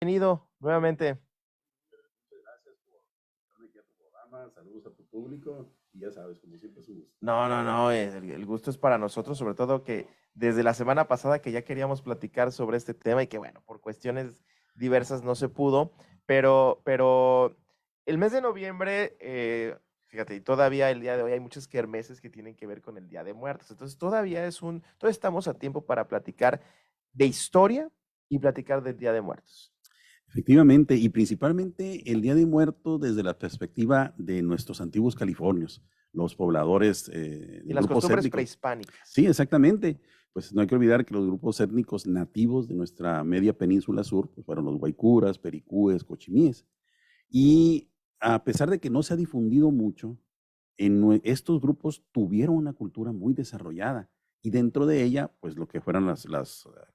Bienvenido nuevamente. Muchas gracias por invitarme aquí a tu programa. Saludos a tu público y ya sabes, como siempre, es un gusto. No, el gusto es para nosotros, sobre todo que desde la semana pasada que ya queríamos platicar sobre este tema y que bueno, por cuestiones diversas no se pudo, pero el mes de noviembre, fíjate, y todavía el día de hoy hay muchas kermeses que tienen que ver con el Día de Muertos, entonces todavía estamos a tiempo para platicar de historia y platicar del Día de Muertos. Efectivamente, y principalmente el Día de Muertos desde la perspectiva de nuestros antiguos californios, los pobladores, Y las grupos costumbres étnicos. prehispánicas. Sí, exactamente. Pues no hay que olvidar que los grupos étnicos nativos de nuestra media península sur pues fueron los guaycuras, pericúes, cochimíes. Y a pesar de que no se ha difundido mucho, estos grupos tuvieron una cultura muy desarrollada y dentro de ella, pues lo que fueran las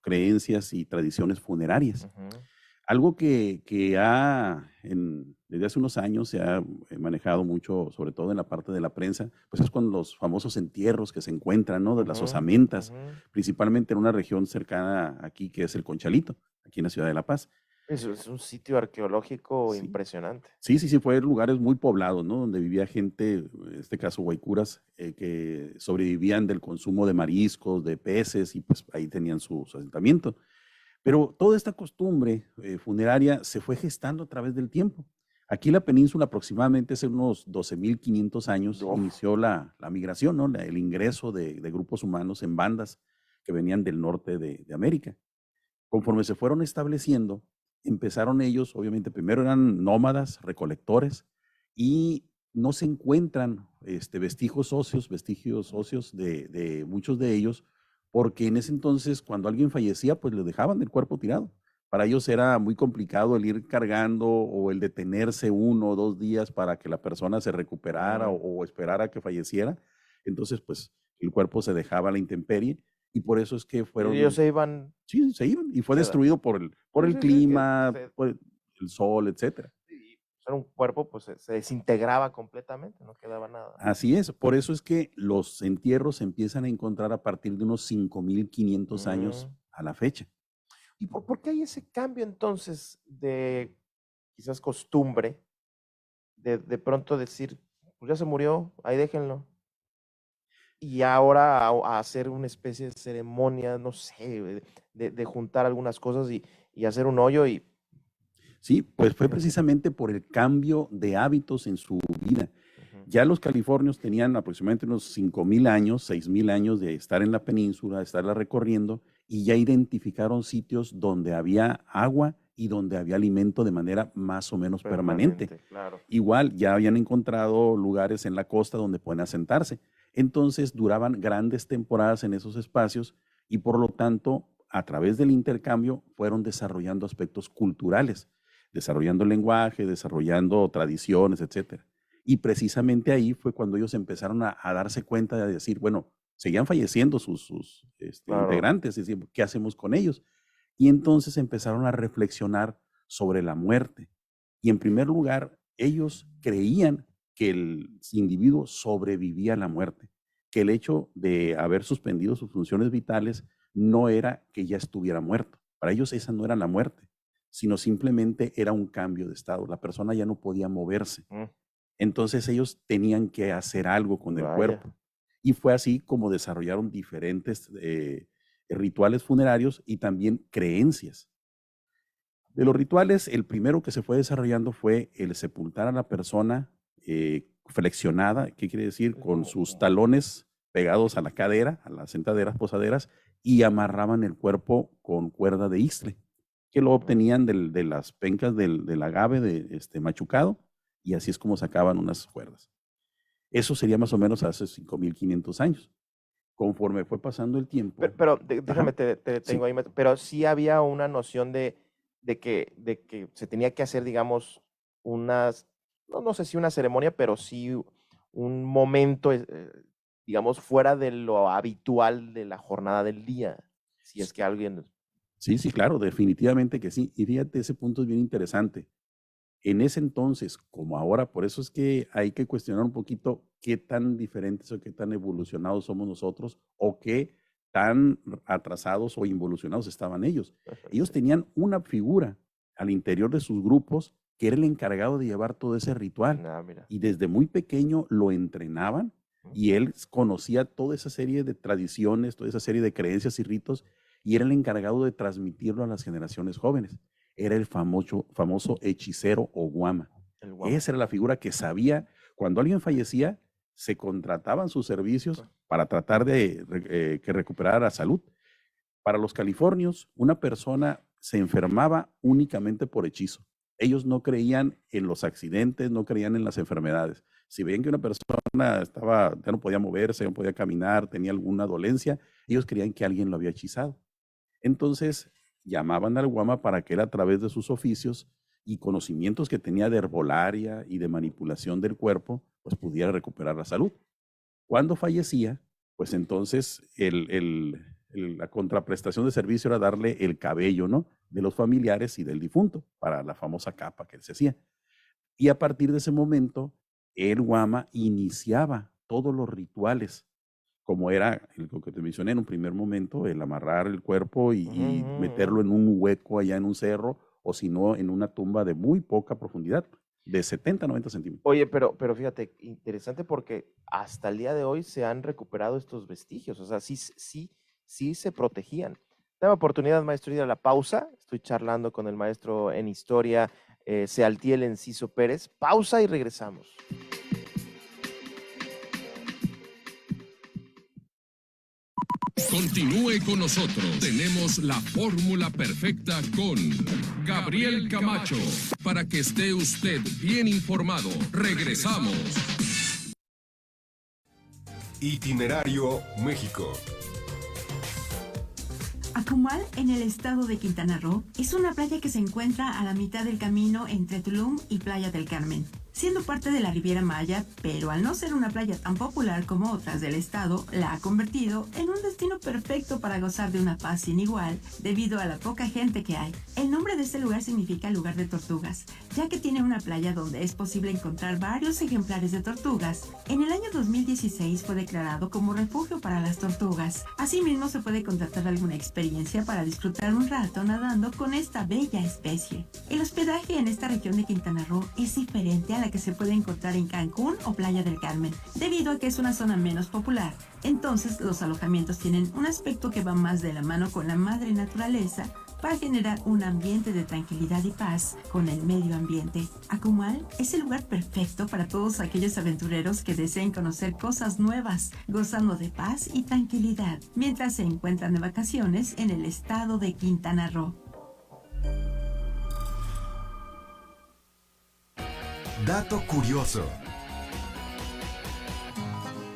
creencias y tradiciones funerarias. Ujú. Algo desde hace unos años se ha manejado mucho, sobre todo en la parte de la prensa, pues es con los famosos entierros que se encuentran, ¿no? De las Ujú, osamentas, ujú. principalmente en una región cercana aquí que es el Conchalito, aquí en la ciudad de La Paz. Eso es un sitio arqueológico Sí, impresionante. sí, fue lugares muy poblados, ¿no? Donde vivía gente, en este caso guaycuras, que sobrevivían del consumo de mariscos, de peces, y pues ahí tenían su asentamiento. Pero toda esta costumbre funeraria se fue gestando a través del tiempo. Aquí en la península, aproximadamente hace unos 12.500 años, Uf. inició la migración, ¿no? El ingreso de grupos humanos en bandas que venían del norte de América. Conforme se fueron estableciendo, empezaron ellos, obviamente, primero eran nómadas, recolectores, y no se encuentran vestigios óseos de muchos de ellos, porque en ese entonces, cuando alguien fallecía, pues le dejaban el cuerpo tirado. Para ellos era muy complicado el ir cargando o el detenerse 1 o 2 días para que la persona se recuperara Mm. o esperar a que falleciera. Entonces, pues el cuerpo se dejaba a la intemperie y por eso es que Y ellos fueron. se iban, Sí, se iban y fue queda. destruido por Sí, el sí, sí, que clima, por el sol, etcétera. sí, pues era un cuerpo, pues se desintegraba completamente, no quedaba nada. Así es, por eso es que los entierros se empiezan a encontrar a partir de unos 5.500 años Mm. a la fecha. ¿Y por qué hay ese cambio entonces de quizás costumbre de pronto decir, pues ya se murió, ahí déjenlo? Y ahora a hacer una especie de ceremonia, no sé, de juntar algunas cosas y hacer un hoyo y Sí, pues fue precisamente por el cambio de hábitos en su vida. ujú. Ya los californios tenían aproximadamente unos 5.000 años, 6.000 años de estar en la península, de estarla recorriendo, y ya identificaron sitios donde había agua y donde había alimento de manera más o menos permanente. Permanente, claro. Igual ya habían encontrado lugares en la costa donde pueden asentarse. Entonces duraban grandes temporadas en esos espacios y por lo tanto, a través del intercambio, fueron desarrollando aspectos culturales, desarrollando lenguaje, desarrollando tradiciones, etcétera. Y precisamente ahí fue cuando ellos empezaron a darse cuenta de decir, bueno, seguían falleciendo sus Claro. integrantes, es decir, ¿qué hacemos con ellos? Y entonces empezaron a reflexionar sobre la muerte. Y en primer lugar, ellos creían que el individuo sobrevivía a la muerte, que el hecho de haber suspendido sus funciones vitales no era que ya estuviera muerto. Para ellos esa no era la muerte, sino simplemente era un cambio de estado. La persona ya no podía moverse. Mm, Entonces ellos tenían que hacer algo con el vaya. cuerpo. Y fue así como desarrollaron diferentes rituales funerarios y también creencias. De los rituales, el primero que se fue desarrollando fue el sepultar a la persona flexionada, ¿qué quiere decir? Es Con como, sus talones pegados a la cadera, a las sentaderas posaderas, y amarraban el cuerpo con cuerda de isle, que lo mm, obtenían de las pencas del agave machucado, y así es como sacaban unas cuerdas. Eso sería más o menos hace 5.500 años. Conforme fue pasando el tiempo, pero ajá, déjame, te detengo sí, ahí, pero sí había una noción de que se tenía que hacer, digamos, unas, no sé si una ceremonia, pero sí un momento, digamos, fuera de lo habitual de la jornada del día. Si es que alguien, sí, sí, claro, definitivamente que sí. Y fíjate, ese punto es bien interesante. En ese entonces, como ahora, por eso es que hay que cuestionar un poquito qué tan diferentes o qué tan evolucionados somos nosotros o qué tan atrasados o involucionados estaban ellos. Ellos sí. tenían una figura al interior de sus grupos, que era el encargado de llevar todo ese ritual. Mira. Y desde muy pequeño lo entrenaban y él conocía toda esa serie de tradiciones, toda esa serie de creencias y ritos, y era el encargado de transmitirlo a las generaciones jóvenes. Era el famoso hechicero o guama. Esa era la figura que sabía, cuando alguien fallecía, se contrataban sus servicios para tratar de que recuperara la salud. Para los californios, una persona se enfermaba únicamente por hechizo. Ellos no creían en los accidentes, no creían en las enfermedades. Si veían que una persona ya no podía moverse, no podía caminar, tenía alguna dolencia, ellos creían que alguien lo había hechizado. Entonces llamaban al guama para que él, a través de sus oficios y conocimientos que tenía de herbolaria y de manipulación del cuerpo, pues pudiera recuperar la salud. Cuando fallecía, pues entonces la contraprestación de servicio era darle el cabello, ¿no?, de los familiares y del difunto para la famosa capa que él se hacía. Y a partir de ese momento, el guama iniciaba todos los rituales, como era lo que te mencioné en un primer momento, el amarrar el cuerpo y meterlo en un hueco allá en un cerro, o si no, en una tumba de muy poca profundidad, de 70 a 90 centímetros. Oye, pero fíjate, interesante porque hasta el día de hoy se han recuperado estos vestigios, o sea, sí se protegían. Dame oportunidad, maestro, ir a la pausa. Estoy charlando con el maestro en historia, Sealtiel Enciso Pérez. Pausa y regresamos. Continúe con nosotros. Tenemos la fórmula perfecta con Gabriel Camacho para que esté usted bien informado. Regresamos. Itinerario México. Acumal, en el estado de Quintana Roo, es una playa que se encuentra a la mitad del camino entre Tulum y Playa del Carmen. Siendo parte de la Riviera Maya, pero al no ser una playa tan popular como otras del estado, la ha convertido en un destino perfecto para gozar de una paz sin igual debido a la poca gente que hay. El nombre de este lugar significa lugar de tortugas, ya que tiene una playa donde es posible encontrar varios ejemplares de tortugas. En el año 2016 fue declarado como refugio para las tortugas. Asimismo, se puede contratar alguna experiencia para disfrutar un rato nadando con esta bella especie. El hospedaje en esta región de Quintana Roo es diferente a la que se puede encontrar en Cancún o Playa del Carmen, debido a que es una zona menos popular. Entonces, los alojamientos tienen un aspecto que va más de la mano con la madre naturaleza para generar un ambiente de tranquilidad y paz con el medio ambiente. Acumal es el lugar perfecto para todos aquellos aventureros que deseen conocer cosas nuevas, gozando de paz y tranquilidad, mientras se encuentran de vacaciones en el estado de Quintana Roo. Dato curioso.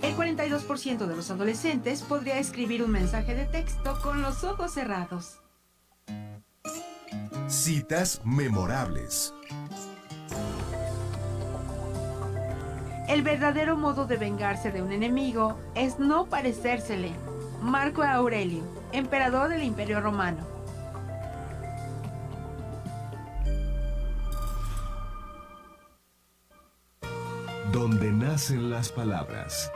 El 42% de los adolescentes podría escribir un mensaje de texto con los ojos cerrados. Citas memorables. El verdadero modo de vengarse de un enemigo es no parecérsele. Marco Aurelio, emperador del Imperio Romano. Donde nacen las palabras.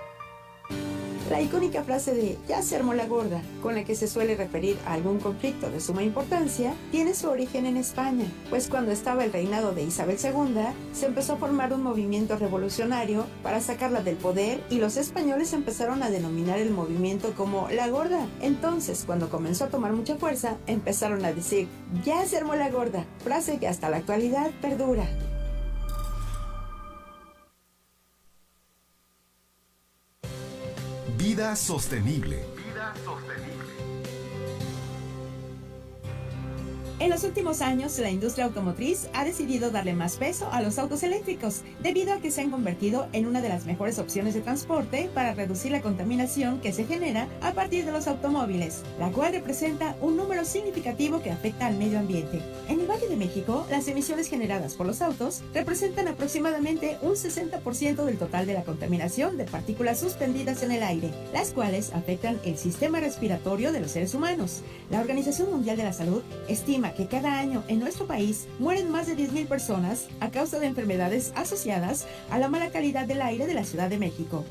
La icónica frase de "ya se armó la gorda", con la que se suele referir a algún conflicto de suma importancia, tiene su origen en España, pues cuando estaba el reinado de Isabel II, se empezó a formar un movimiento revolucionario para sacarla del poder y los españoles empezaron a denominar el movimiento como La Gorda. Entonces, cuando comenzó a tomar mucha fuerza, empezaron a decir "ya se armó la gorda", frase que hasta la actualidad perdura. Vida sostenible. En los últimos años, la industria automotriz ha decidido darle más peso a los autos eléctricos, debido a que se han convertido en una de las mejores opciones de transporte para reducir la contaminación que se genera a partir de los automóviles, la cual representa un número significativo que afecta al medio ambiente. En el Valle de México, las emisiones generadas por los autos representan aproximadamente un 60% del total de la contaminación de partículas suspendidas en el aire, las cuales afectan el sistema respiratorio de los seres humanos. La Organización Mundial de la Salud estima que cada año en nuestro país mueren más de 10,000 personas a causa de enfermedades asociadas a la mala calidad del aire de la Ciudad de México.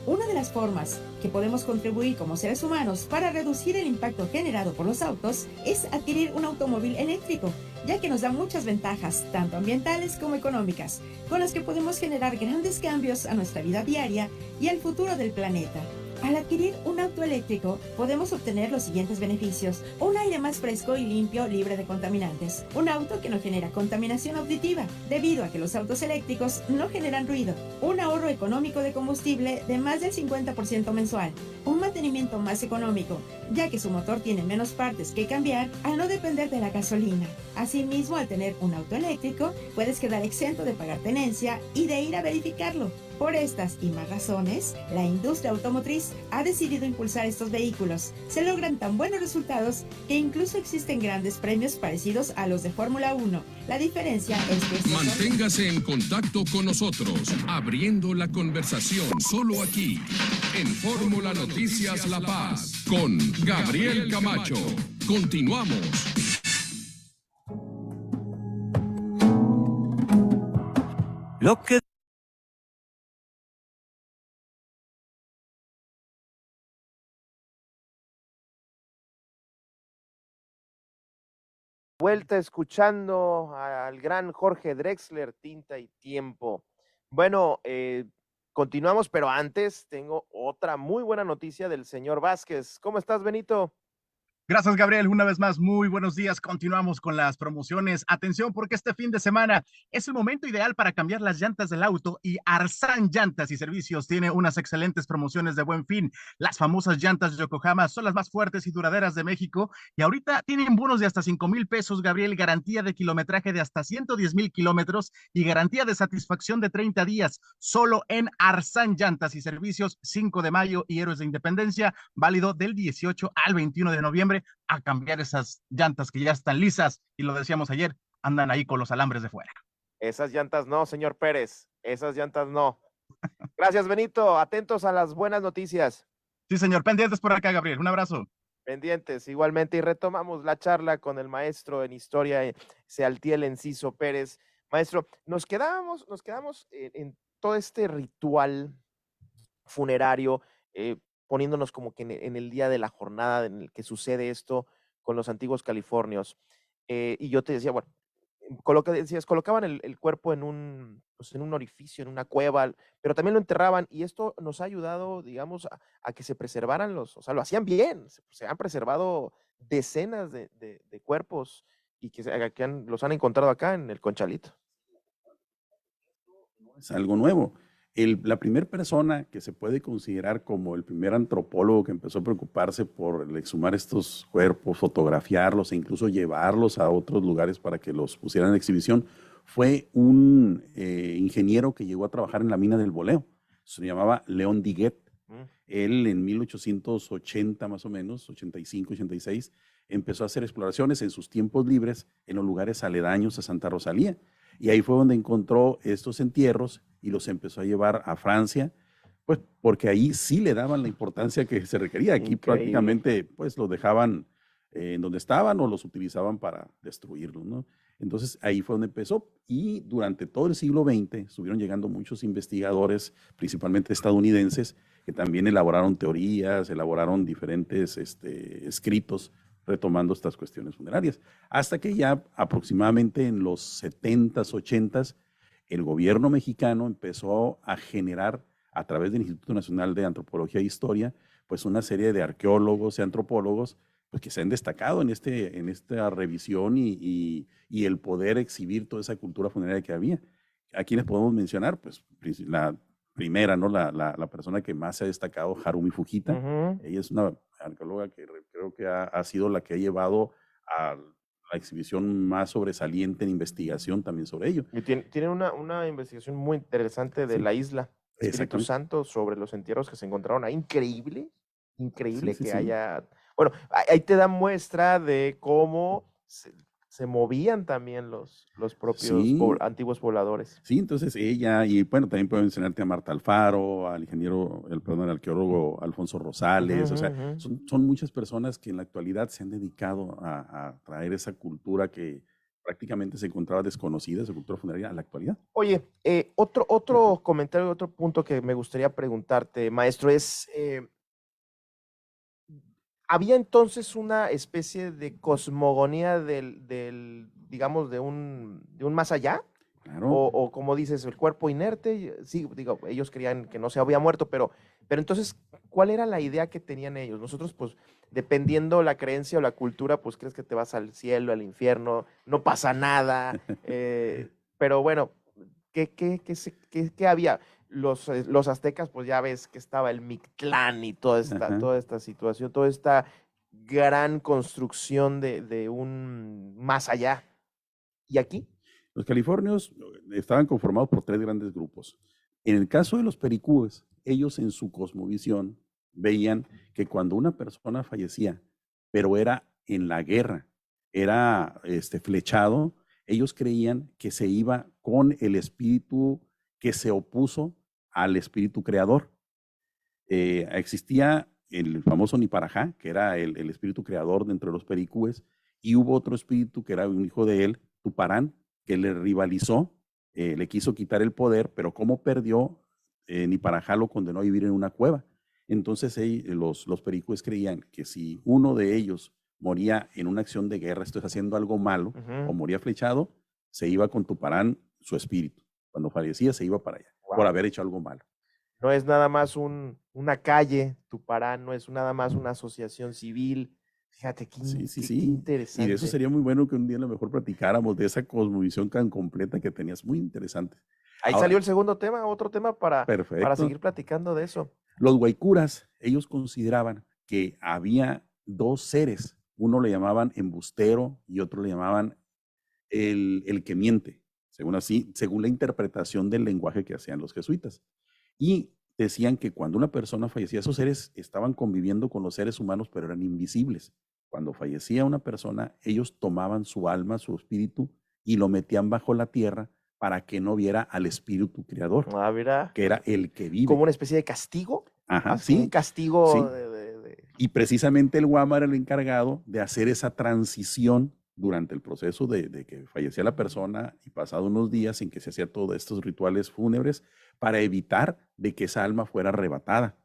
Una de las formas que podemos contribuir como seres humanos para reducir el impacto generado por los autos es adquirir un automóvil eléctrico, ya que nos da muchas ventajas, tanto ambientales como económicas, con las que podemos generar grandes cambios a nuestra vida diaria y al futuro del planeta. Al adquirir un auto eléctrico, podemos obtener los siguientes beneficios: un aire más fresco y limpio, libre de contaminantes, un auto que no genera contaminación auditiva, debido a que los autos eléctricos no generan ruido, un ahorro económico de combustible de más del 50% mensual, un mantenimiento más económico, ya que su motor tiene menos partes que cambiar al no depender de la gasolina. Asimismo, al tener un auto eléctrico, puedes quedar exento de pagar tenencia y de ir a verificarlo. Por estas y más razones, la industria automotriz ha decidido impulsar estos vehículos. Se logran tan buenos resultados que incluso existen grandes premios parecidos a los de Fórmula 1. La diferencia es que Manténgase en contacto con nosotros, abriendo la conversación solo aquí, en Fórmula Noticias La Paz, con Gabriel Camacho. Continuamos. Lo que Vuelta escuchando al gran Jorge Drexler, Tinta y Tiempo. Bueno, continuamos, pero antes tengo otra muy buena noticia del señor Vázquez. ¿Cómo estás, Benito? Gracias, Gabriel. Una vez más, muy buenos días. Continuamos con las promociones. Atención, porque este fin de semana es el momento ideal para cambiar las llantas del auto y Arsan Llantas y Servicios tiene unas excelentes promociones de Buen Fin. Las famosas llantas Yokohama son las más fuertes y duraderas de México y ahorita tienen bonos de hasta 5,000 pesos, Gabriel, garantía de kilometraje de hasta 110,000 kilómetros y garantía de satisfacción de 30 días, solo en Arsan Llantas y Servicios, 5 de mayo y Héroes de Independencia, válido del 18 al 21 de noviembre. A cambiar esas llantas que ya están lisas y lo decíamos ayer, andan ahí con los alambres de fuera. Esas llantas no, señor Pérez, esas llantas no. Gracias, Benito. Atentos a las buenas noticias. Sí, señor. Pendientes por acá, Gabriel. Un abrazo. Pendientes, igualmente. Y retomamos la charla con el maestro en historia, Sealtiel Enciso Pérez. Maestro, nos quedamos en todo este ritual funerario, poniéndonos como que en el día de la jornada en el que sucede esto con los antiguos californios. Y yo te decía, bueno, colocaban el cuerpo pues en un orificio, en una cueva, pero también lo enterraban, y esto nos ha ayudado, digamos, a que se preservaran o sea, lo hacían bien, se han preservado decenas de cuerpos y que los han encontrado acá en el Conchalito. No es algo nuevo. La primera persona que se puede considerar como el primer antropólogo que empezó a preocuparse por el exhumar estos cuerpos, fotografiarlos e incluso llevarlos a otros lugares para que los pusieran en exhibición fue un ingeniero que llegó a trabajar en la mina del Boleo. Se llamaba León Diguet. Él en 1880 más o menos, 85, 86, empezó a hacer exploraciones en sus tiempos libres en los lugares aledaños a Santa Rosalía. Y ahí fue donde encontró estos entierros y los empezó a llevar a Francia, pues porque ahí sí le daban la importancia que se requería. Aquí prácticamente pues los dejaban en donde estaban o los utilizaban para destruirlos, ¿no? Entonces ahí fue donde empezó, y durante todo el siglo XX estuvieron llegando muchos investigadores, principalmente estadounidenses, que también elaboraron teorías, elaboraron diferentes escritos retomando estas cuestiones funerarias, hasta que ya aproximadamente en los 70s, 80s, el gobierno mexicano empezó a generar, a través del Instituto Nacional de Antropología e Historia, pues una serie de arqueólogos y antropólogos pues, que se han destacado en esta revisión y el poder exhibir toda esa cultura funeraria que había. ¿A quiénes podemos mencionar? Pues la primera, ¿no? La persona que más se ha destacado, Harumi Fujita. Ella es una arqueóloga que creo que ha sido la que ha llevado a la exhibición más sobresaliente en investigación también sobre ello. Y tienen una investigación muy interesante de la isla Espíritu Santo sobre los entierros que se encontraron ahí. Increíble que haya... Bueno, ahí te da muestra de cómo se movían también los propios antiguos pobladores. Sí, entonces ella, y bueno, también puedo mencionarte a Marta Alfaro, al el arqueólogo Alfonso Rosales, o sea, son muchas personas que en la actualidad se han dedicado a traer esa cultura que prácticamente se encontraba desconocida, esa cultura funeraria, a la actualidad. Oye, otro comentario, otro punto que me gustaría preguntarte, maestro, es... había entonces una especie de cosmogonía del digamos, de un más allá, Claro. o como dices, el cuerpo inerte, sí, digo, ellos creían que no se había muerto, pero entonces, ¿cuál era la idea que tenían ellos? Nosotros, pues, dependiendo la creencia o la cultura, pues crees que te vas al cielo, al infierno, no pasa nada, pero bueno, ¿qué había? Los aztecas, pues ya ves que estaba el Mictlán y Ajá. toda esta situación, toda esta gran construcción de un más allá. ¿Y aquí? Los californios estaban conformados por 3 grandes grupos. En el caso de los pericúes, ellos en su cosmovisión veían que cuando una persona fallecía, pero era en la guerra, era flechado, ellos creían que se iba con el espíritu que se opuso al espíritu creador. Existía el famoso Niparajá, que era el espíritu creador dentro de los pericúes, y hubo otro espíritu que era un hijo de él, Tuparán, que le rivalizó, le quiso quitar el poder, pero como perdió, Niparajá lo condenó a vivir en una cueva. Entonces los pericúes creían que si uno de ellos moría en una acción de guerra, esto es haciendo algo malo, o moría flechado, se iba con Tuparán su espíritu. Cuando fallecía se iba para allá, por haber hecho algo malo. No es nada más una calle, Tuparán, no es nada más una asociación civil. Fíjate, qué Sí. interesante. Y de eso sería muy bueno que un día a lo mejor platicáramos de esa cosmovisión tan completa que tenías, muy interesante. Ahí Ahora, salió el segundo tema, otro tema para perfecto. seguir platicando de eso. Los guaycuras, ellos consideraban que había 2 seres, uno le llamaban embustero y otro le llamaban el que miente, según la interpretación del lenguaje que hacían los jesuitas. Y decían que cuando una persona fallecía, esos seres estaban conviviendo con los seres humanos, pero eran invisibles. Cuando fallecía una persona, ellos tomaban su alma, su espíritu, y lo metían bajo la tierra para que no viera al espíritu creador, Mira, que era el que vive. como una especie de castigo. Ajá, Así, un castigo sí. de... Y precisamente el Guama era el encargado de hacer esa transición durante el proceso de que fallecía la persona y pasado unos días en que se hacía todos estos rituales fúnebres para evitar de que esa alma fuera arrebatada.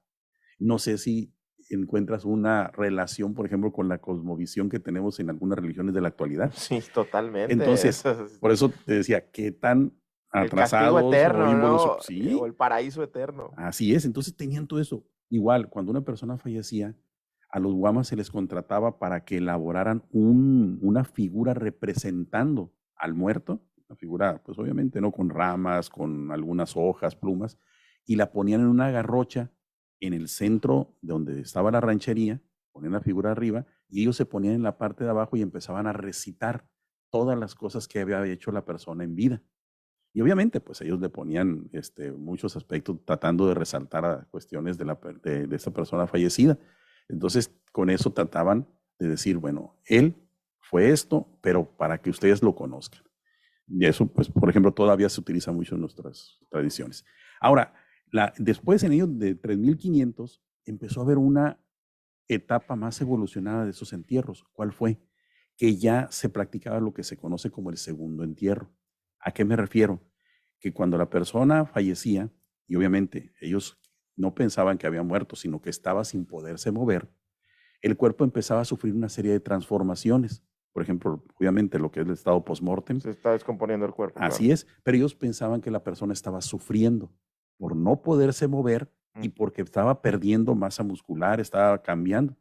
No sé si encuentras una relación, por ejemplo, con la cosmovisión que tenemos en algunas religiones de la actualidad. Sí, totalmente. Entonces, por eso te decía, qué tan el castigo atrasados eterno, o ¿no? sí, O el paraíso eterno. así es. Entonces tenían todo eso. Igual, cuando una persona fallecía, a los guamas se les contrataba para que elaboraran una figura representando al muerto, una figura, pues obviamente no con ramas, con algunas hojas, plumas, y la ponían en una garrocha en el centro de donde estaba la ranchería, ponían la figura arriba, y ellos se ponían en la parte de abajo y empezaban a recitar todas las cosas que había hecho la persona en vida. Y obviamente, pues ellos le ponían muchos aspectos tratando de resaltar a cuestiones de esa persona fallecida. Entonces, con eso trataban de decir, bueno, él fue esto, pero para que ustedes lo conozcan. Y eso, pues, por ejemplo, todavía se utiliza mucho en nuestras tradiciones. Ahora, después en ellos de 3500, empezó a haber una etapa más evolucionada de esos entierros. ¿Cuál fue? Que ya se practicaba lo que se conoce como el segundo entierro. ¿A qué me refiero? Que cuando la persona fallecía, y obviamente ellos no pensaban que había muerto, sino que estaba sin poderse mover, el cuerpo empezaba a sufrir una serie de transformaciones. Por ejemplo, obviamente lo que es el estado post-mortem. Se está descomponiendo el cuerpo. Así claro. Es, pero ellos pensaban que la persona estaba sufriendo por no poderse mover y porque estaba perdiendo masa muscular, estaba cambiando.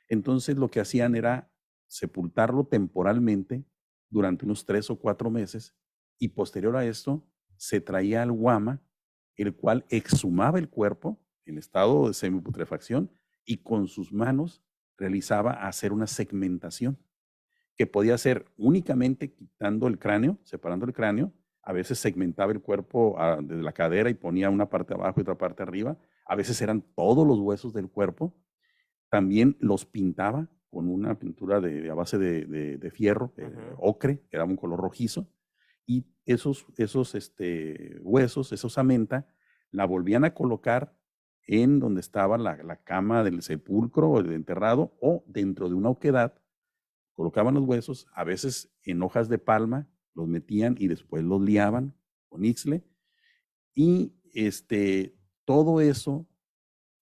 Entonces lo que hacían era sepultarlo temporalmente durante unos 3 o 4 meses y posterior a esto se traía al guama, el cual exhumaba el cuerpo en estado de semiputrefacción y con sus manos realizaba hacer una segmentación que podía ser únicamente quitando el cráneo, separando el cráneo. A veces segmentaba el cuerpo desde la cadera y ponía una parte abajo y otra parte arriba. A veces eran todos los huesos del cuerpo. También los pintaba con una pintura a base de fierro, ocre, que daba un color rojizo. Y esos huesos, esa osamenta, la volvían a colocar en donde estaba la cama del sepulcro o del enterrado o dentro de una oquedad. Colocaban los huesos, a veces en hojas de palma, los metían y después los liaban con ixtle. Y todo eso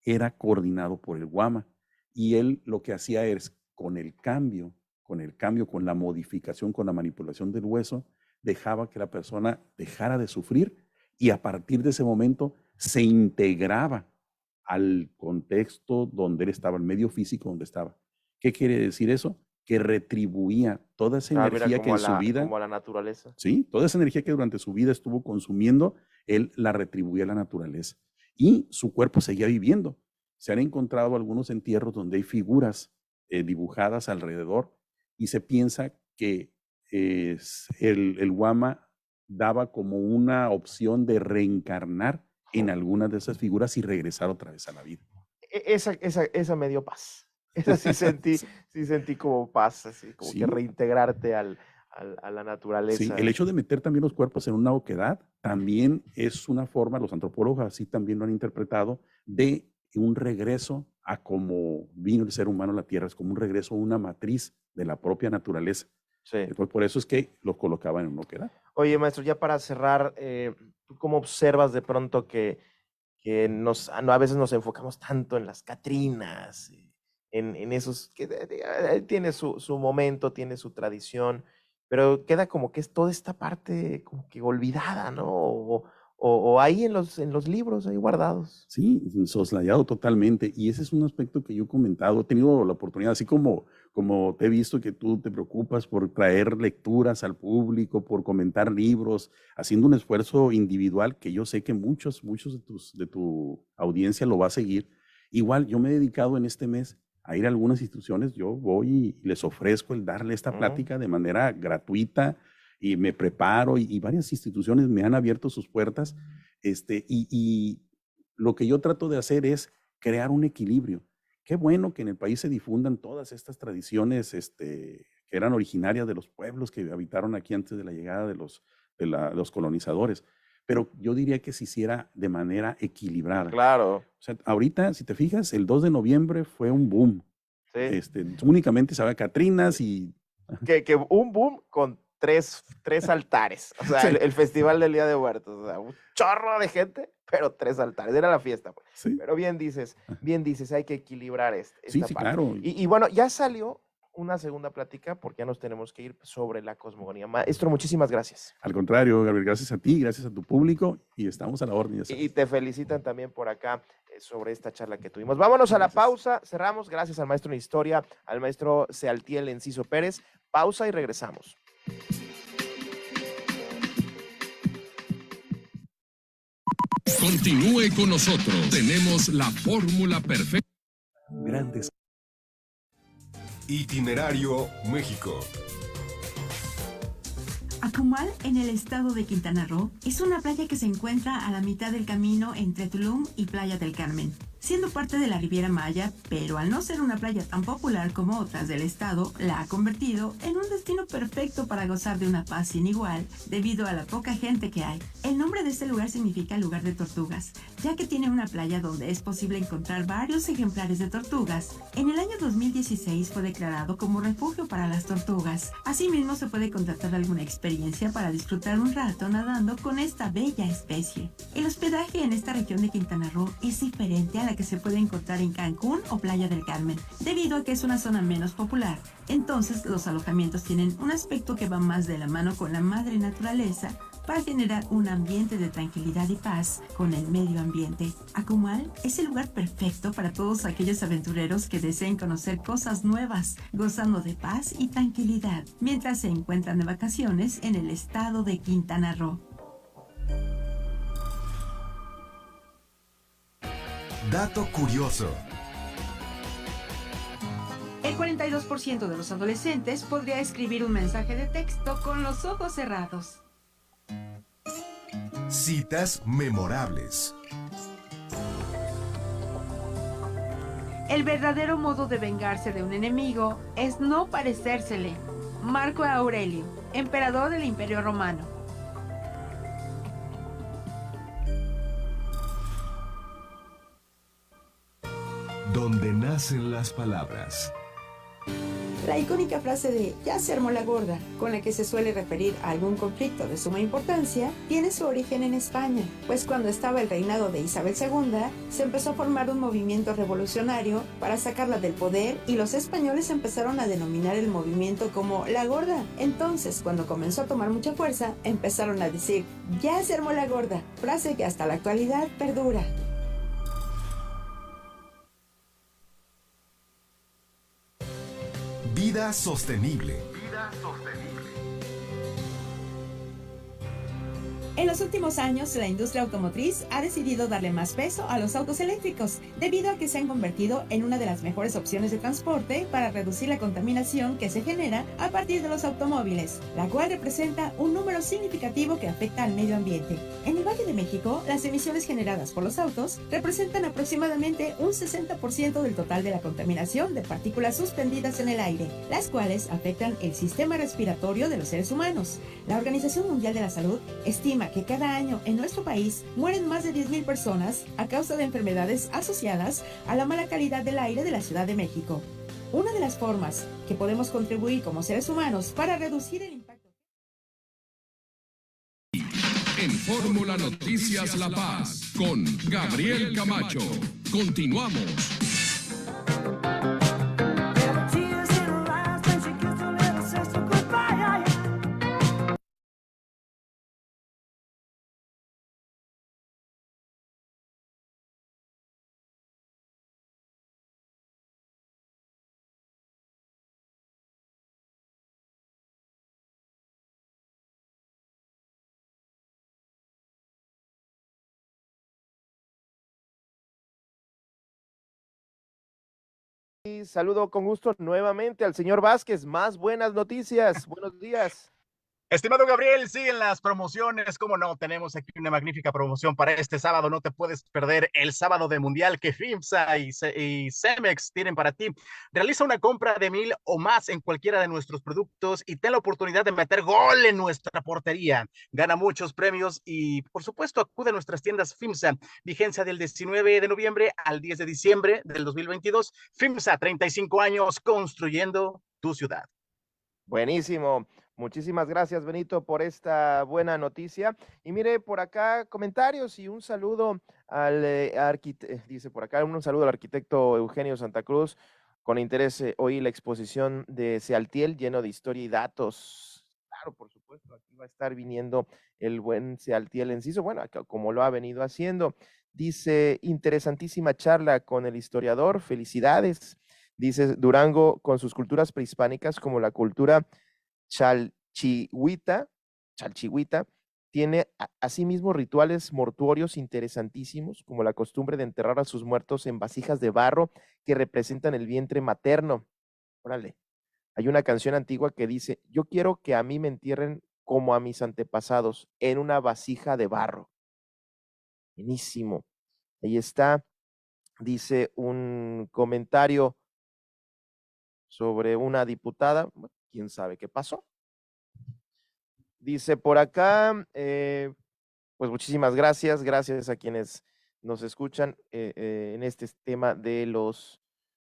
era coordinado por el guama. Y él lo que hacía es, con con el cambio, con la modificación, con la manipulación del hueso, dejaba que la persona dejara de sufrir y a partir de ese momento se integraba al contexto donde él estaba, el medio físico donde estaba. ¿Qué quiere decir eso? Que retribuía toda esa energía que en su vida, como a la naturaleza. sí, toda esa energía que durante su vida estuvo consumiendo, él la retribuía a la naturaleza. Y su cuerpo seguía viviendo. Se han encontrado algunos entierros donde hay figuras dibujadas alrededor y se piensa que el Wama daba como una opción de reencarnar en algunas de esas figuras y regresar otra vez a la vida. Esa me dio paz. Esa sí sentí como paz, así, como Sí. que reintegrarte a la naturaleza. Sí, el hecho de meter también los cuerpos en una oquedad también es una forma, los antropólogos así también lo han interpretado, de un regreso a cómo vino el ser humano a la Tierra, es como un regreso a una matriz de la propia naturaleza. Sí. Entonces, por eso es que los colocaban en una oquedad. Oye, maestro, ya para cerrar, ¿tú cómo observas de pronto que a veces nos enfocamos tanto en las Catrinas, en esos, que tiene su momento, tiene su tradición, pero queda como que es toda esta parte como que olvidada, ¿no? O ahí en los libros, ahí guardados. Sí, soslayado totalmente. Y ese es un aspecto que yo he comentado. He tenido la oportunidad, así como te he visto que tú te preocupas por traer lecturas al público, por comentar libros, haciendo un esfuerzo individual que yo sé que muchos de tu audiencia lo va a seguir. Igual yo me he dedicado en este mes a ir a algunas instituciones. Yo voy y les ofrezco el darle esta plática de manera gratuita y me preparo y varias instituciones me han abierto sus puertas. Y lo que yo trato de hacer es crear un equilibrio. Qué bueno que en el país se difundan todas estas tradiciones que eran originarias de los pueblos que habitaron aquí antes de la llegada de los colonizadores. Pero yo diría que se hiciera de manera equilibrada. Claro. O sea, ahorita, si te fijas, el 2 de noviembre fue un boom. Sí. Únicamente se había Catrinas y... Que un boom con tres altares. O sea, Sí. el Festival del Día de Muertos. O sea, un chorro de gente, pero 3 altares. Era la fiesta, pues. Sí. Pero bien dices, hay que equilibrar esta Sí, parte. claro. Y bueno, ya salió una segunda plática porque ya nos tenemos que ir sobre la cosmogonía. Maestro, muchísimas gracias. Al contrario, Gabriel, gracias a ti, gracias a tu público y estamos a la orden. Ya sabes. Y te felicitan también por acá sobre esta charla que tuvimos. Vámonos a la pausa, cerramos. Gracias al maestro en historia, al maestro Sealtiel Enciso Pérez. Pausa y regresamos. Continúe con nosotros. Tenemos la fórmula perfecta. Grandes. Itinerario México. Acumal, en el estado de Quintana Roo, es una playa que se encuentra a la mitad del camino entre Tulum y Playa del Carmen. Siendo parte de la Riviera Maya, pero al no ser una playa tan popular como otras del estado, la ha convertido en un destino perfecto para gozar de una paz sin igual debido a la poca gente que hay. El nombre de este lugar significa lugar de tortugas, ya que tiene una playa donde es posible encontrar varios ejemplares de tortugas. En el año 2016 fue declarado como refugio para las tortugas. Asimismo, se puede contratar alguna experiencia para disfrutar un rato nadando con esta bella especie. El hospedaje en esta región de Quintana Roo es diferente a la que se puede encontrar en Cancún o Playa del Carmen, debido a que es una zona menos popular. Entonces, los alojamientos tienen un aspecto que va más de la mano con la madre naturaleza para generar un ambiente de tranquilidad y paz con el medio ambiente. Acumal es el lugar perfecto para todos aquellos aventureros que deseen conocer cosas nuevas, gozando de paz y tranquilidad, mientras se encuentran de vacaciones en el estado de Quintana Roo. Dato curioso. El 42% de los adolescentes podría escribir un mensaje de texto con los ojos cerrados. Citas memorables. El verdadero modo de vengarse de un enemigo es no parecérsele. Marco Aurelio, emperador del Imperio Romano. Donde nacen las palabras. La icónica frase de "ya se armó la gorda", con la que se suele referir a algún conflicto de suma importancia, tiene su origen en España, pues cuando estaba el reinado de Isabel II, se empezó a formar un movimiento revolucionario para sacarla del poder y los españoles empezaron a denominar el movimiento como la gorda. Entonces, cuando comenzó a tomar mucha fuerza, empezaron a decir "ya se armó la gorda", frase que hasta la actualidad perdura. Vida sostenible. En los últimos años, la industria automotriz ha decidido darle más peso a los autos eléctricos, debido a que se han convertido en una de las mejores opciones de transporte para reducir la contaminación que se genera a partir de los automóviles, la cual representa un número significativo que afecta al medio ambiente. En el Valle de México, las emisiones generadas por los autos representan aproximadamente un 60% del total de la contaminación de partículas suspendidas en el aire, las cuales afectan el sistema respiratorio de los seres humanos. La Organización Mundial de la Salud estima que cada año en nuestro país mueren más de 10,000 personas a causa de enfermedades asociadas a la mala calidad del aire de la Ciudad de México. Una de las formas que podemos contribuir como seres humanos para reducir el impacto. En Fórmula Noticias La Paz, con Gabriel Camacho. Continuamos. Y saludo con gusto nuevamente al señor Vázquez. Más buenas noticias. Buenos días. Estimado Gabriel, siguen las promociones, cómo no, tenemos aquí una magnífica promoción para este sábado, no te puedes perder el sábado de Mundial que FIMSA y Cemex tienen para ti. Realiza una compra de 1,000 o más en cualquiera de nuestros productos y ten la oportunidad de meter gol en nuestra portería. Gana muchos premios y, por supuesto, acude a nuestras tiendas FIMSA, vigencia del 19 de noviembre al 10 de diciembre del 2022. FIMSA, 35 años construyendo tu ciudad. Buenísimo. Muchísimas gracias, Benito, por esta buena noticia. Y mire, por acá comentarios y un saludo al dice por acá, un saludo al arquitecto Eugenio Santa Cruz. Con interés oí la exposición de Sealtiel lleno de historia y datos. Claro, por supuesto, aquí va a estar viniendo el buen Sealtiel Enciso, bueno, como lo ha venido haciendo. Dice, interesantísima charla con el historiador, felicidades. Dice, Durango con sus culturas prehispánicas como la cultura chalchihuita, tiene asimismo rituales mortuorios interesantísimos, como la costumbre de enterrar a sus muertos en vasijas de barro que representan el vientre materno. Órale, hay una canción antigua que dice, yo quiero que a mí me entierren como a mis antepasados, en una vasija de barro. Buenísimo. Ahí está, dice un comentario sobre una diputada, bueno, quién sabe qué pasó. Dice por acá, pues muchísimas gracias a quienes nos escuchan en este tema de los